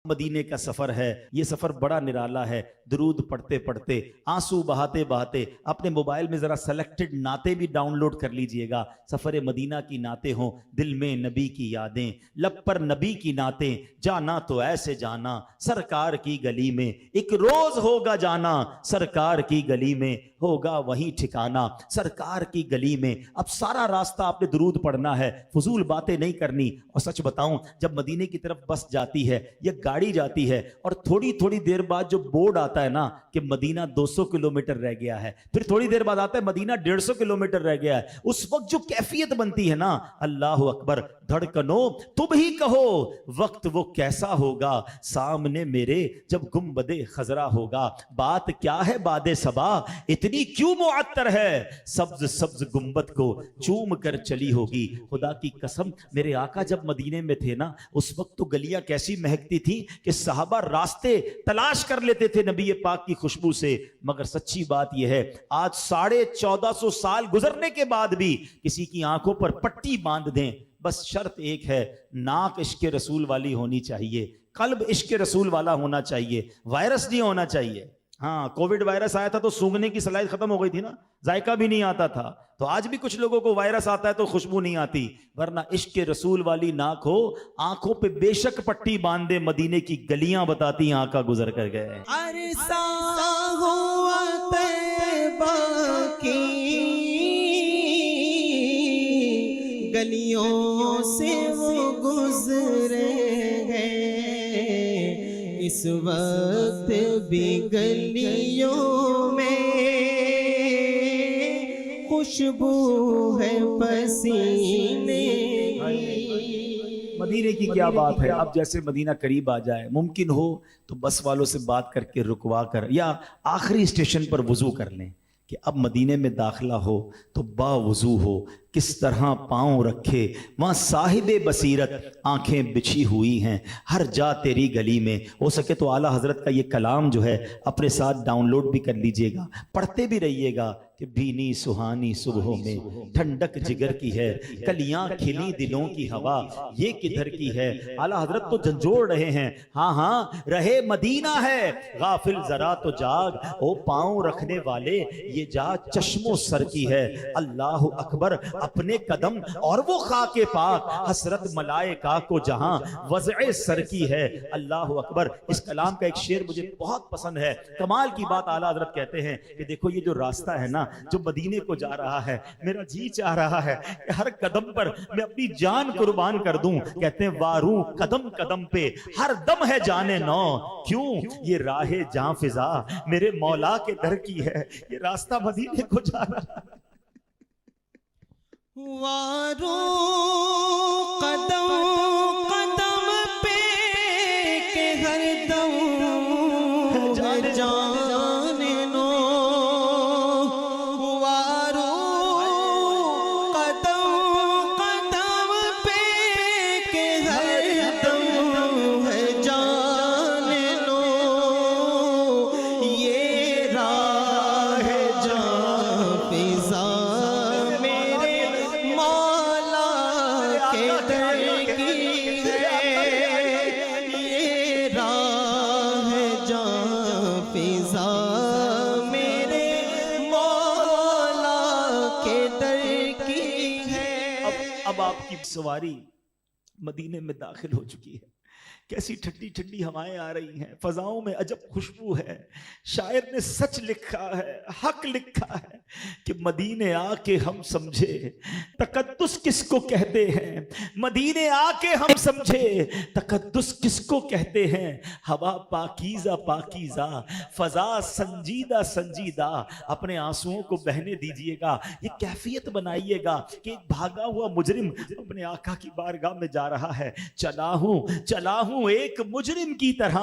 मदीने का सफर है। ये सफर बड़ा निराला है। दुरूद पढ़ते पढ़ते, आंसू बहाते बहाते अपने मोबाइल में जरा सेलेक्टेड नाते भी डाउनलोड कर लीजिएगा। सफर मदीना की नाते हों, दिल में नबी की यादें, लब पर नबी की नातें। जाना तो ऐसे जाना सरकार की गली में, एक रोज होगा जाना सरकार की गली में, होगा वहीं ठिकाना सरकार की गली में। अब सारा रास्ता आपने दुरूद पढ़ना है, फजूल बातें नहीं करनी। और सच बताऊं, जब मदीने की तरफ बस जाती है या गाड़ी जाती है और थोड़ी थोड़ी देर बाद जो बोर्ड आता है ना कि मदीना 200 किलोमीटर रह गया है, फिर थोड़ी देर बाद आता है मदीना 150 किलोमीटर रह गया है, उस वक्त जो कैफियत बनती है ना, अल्लाह अकबर, धड़कनों तुम ही कहो वक्त वो कैसा होगा, सामने मेरे जब गुंबदे खजरा होगा। बात क्या है बादे सबा, इतनी क्यों मुअत्तर है, सब्ज सब्ज गुंबद को चूम कर चली होगी। खुदा की कसम, मेरे आका जब मदीने में थे ना, उस वक्त तो गलियां कैसी महकती थी कि साहबा रास्ते तलाश कर लेते थे नबी पाक की खुशबू से। मगर सच्ची बात यह है, आज 1450 साल गुजरने के बाद भी किसी की आंखों पर पट्टी बांध दें, बस शर्त एक है, नाक इश्क रसूल वाली होनी चाहिए, कल्ब इश्क रसूल वाला होना चाहिए, वायरस नहीं होना चाहिए। हाँ, कोविड वायरस आया था तो सूंघने की सलाहियत खत्म हो गई थी ना, जायका भी नहीं आता था। तो आज भी कुछ लोगों को वायरस आता है तो खुशबू नहीं आती, वरना इश्क रसूल वाली नाक हो, आंखों पे बेशक पट्टी बांधे, मदीने की गलियां बताती आका गुजर कर गए। अरसा हुआ तैबा की गलियों से वो गुजरे हैं, इस वक्त भी गलियों में खुशबू है पसीने की। मदीने की क्या बात है। अब जैसे मदीना करीब आ जाए, मुमकिन हो तो बस वालों से बात करके रुकवा कर या आखिरी स्टेशन पर वुजू कर लें कि अब मदीने में दाखिला हो तो बावुजू हो, किस तरह पांव रखे वहां साहिबे बसीरत आंखें बिछी हुई हैं हर जा तेरी गली में। हो सके तो आला हजरत का ये कलाम जो है अपने साथ डाउनलोड भी कर लीजिएगा, पढ़ते भी रहिएगा कि भीनी सुहानी सुबहों में ठंडक जिगर की है, कलियां खिली दिलों की हवा ये किधर की है। आला हजरत तो झंझोड़ रहे हैं, हाँ हाँ रहे मदीना है, गाफिल जरा तो जाग, ओ पांव रखने वाले ये जा चश्मो सर की है। अल्लाह अकबर, अपने कदम और वो खाके पाक, हसरत मलाइका को जहां वज़े सर की है। अल्लाह अकबर। इस कलाम का एक शेर मुझे बहुत पसंद है, कमाल की बात। आला हजरत कहते हैं कि देखो ये जो रास्ता है ना जो मदीने को जा रहा है, मेरा जी चाह रहा है कि हर कदम पर मैं अपनी जान कुर्बान कर दूं। कहते हैं वारू कदम कदम पे हर दम है जाने नौ, क्यों ये राहे जां फिजा मेरे मौला के दर की है। ये रास्ता मदीने को जा रहा है। वारो कदम कदम पे के हर दम जाने नो, वारो कदम कदम पे के हर दम है जाने नो, ये राह जां फिज़ा अब आपकी सवारी मदीने में दाखिल हो चुकी है। कैसी ठंडी ठंडी हवाएं आ रही हैं, फजाओं में अजब खुशबू है। शायर ने सच लिखा है, हक लिखा है कि मदीने आके हम समझे तकद्दुस किसको कहते हैं, मदीने आके हम समझे तकद्दुस किसको कहते हैं। हवा पाकीज़ा पाकीज़ा, फजा संजीदा संजीदा। अपने आंसुओं को बहने दीजिएगा, ये कैफियत बनाइएगा कि भागा हुआ मुजरिम अपने आका की बारगाह में जा रहा है। चला हूं एक मुजरिम की तरह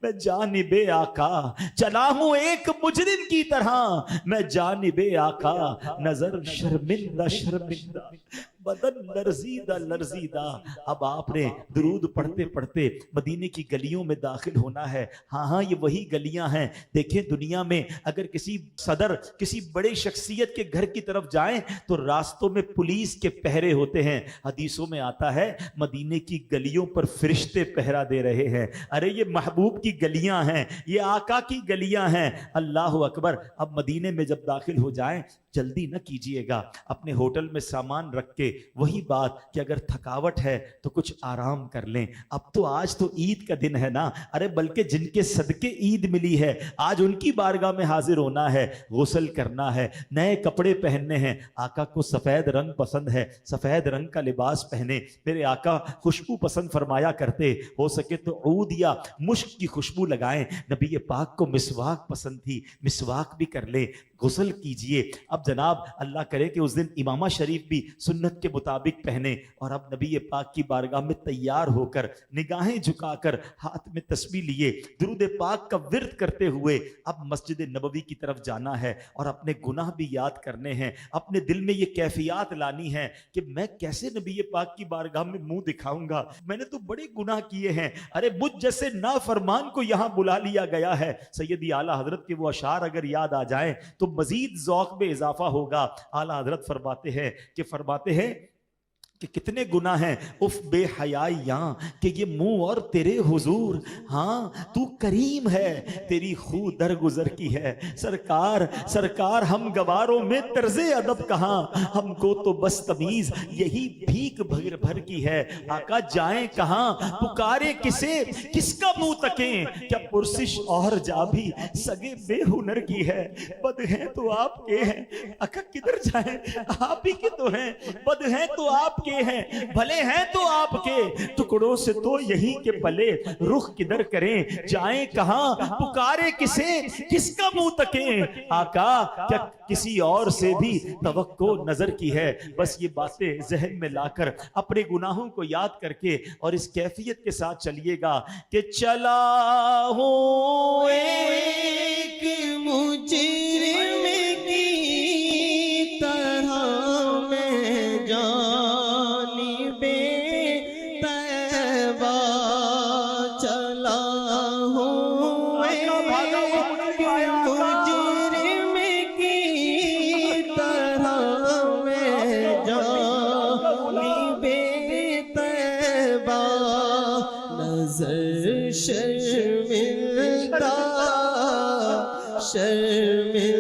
मैं जानिबे आका, चला हूं एक मुजरिम की तरह मैं जानिबे आका, नजर शर्मिंदा शर्मिंदा बदन लर्जीदा लर्जीदा। अब आपने दुरूद पढ़ते पढ़ते मदीने की गलियों में दाखिल होना है। हाँ हाँ, ये वही गलियां हैं। देखें, दुनिया में अगर किसी सदर, किसी बड़े शख्सियत के घर की तरफ जाएं तो रास्तों में पुलिस के पहरे होते हैं। हदीसों में आता है मदीने की गलियों पर फरिश्ते पहरा दे रहे हैं। अरे ये महबूब की गलियां हैं, ये आका की गलियां हैं। अल्लाह अकबर। अब मदीने में जब दाखिल हो जाएं, जल्दी न कीजिएगा, अपने होटल में सामान रख के, वही बात कि अगर थकावट है तो कुछ आराम कर लें। अब तो आज तो ईद का दिन है ना। अरे बल्कि जिनके सदके ईद मिली है, आज उनकी बारगाह में हाजिर होना है, गुस्ल करना है, नए कपड़े पहनने हैं। आका को सफेद रंग पसंद है, सफेद रंग का लिबास पहने। मेरे आका खुशबू पसंद फरमाया करते, हो सके तो ऊद या मुश्क की खुशबू लगाएं। नबी पाक को मिसवाक पसंद थी, मिसवाक भी कर ले, गुस्ल कीजिए। अब जनाब अल्लाह करे कि उस दिन इमामा शरीफ भी सुन्नत के मुताबिक पहने। और अब नबी पाक की बारगाह में तैयार होकर, निगाहें झुकाकर, हाथ में तस्बीह लिए, दुरूद पाक का विर्द करते हुए अब मस्जिद नबवी की तरफ जाना है और अपने गुनाह भी याद करने हैं। अपने दिल में ये कैफियत लानी है कि मैं कैसे नबी पाक की बारगाह में मुंह दिखाऊंगा, मैंने तो बड़े गुनाह किए हैं। अरे मुझ जैसे नाफरमान को यहां बुला लिया गया है। सैयदी आला हजरत के वो अशार अगर याद आ जाए तो मजीद ज़ौक़ में इजाफा होगा। आला हजरत फरमाते हैं कि कितने गुनाह हैं उफ बेहयाइयां कि ये मुंह और तेरे हुजूर। हाँ तू करीम है, तेरी खू दरगुजर की है। सरकार हम गवारों में तर्ज़े अदब कहाँ, हमको तो बस तमीज यही भीख भर भर की है। आका जाएं कहाँ, पुकारे किसे, किसका मुंह तकें, क्या पुरसिश और जा भी सगे बेहुनर की है। बद हैं तो आपके हैं, आका किधर जाएं, आप ही के तो हैं। बद हैं तो आप के हैं, भले हैं तो आपके, टुकड़ों से तो यही के पले, रुख किधर करें, जाएं कहां, पुकारे किसे, किसका मुंह तकें। आका क्या किसी और से भी तवक्को नजर की है। बस ये बातें जहन में लाकर अपने गुनाहों को याद करके और इस कैफियत के साथ चलिएगा कि चला हूं एक मुजरिम की तरह मैं जानिबे तैबा चला हूँ। एक मुजरिम की तरह मैं जानिबे तैबा, नजर शर्मिंदा शर्मिंदा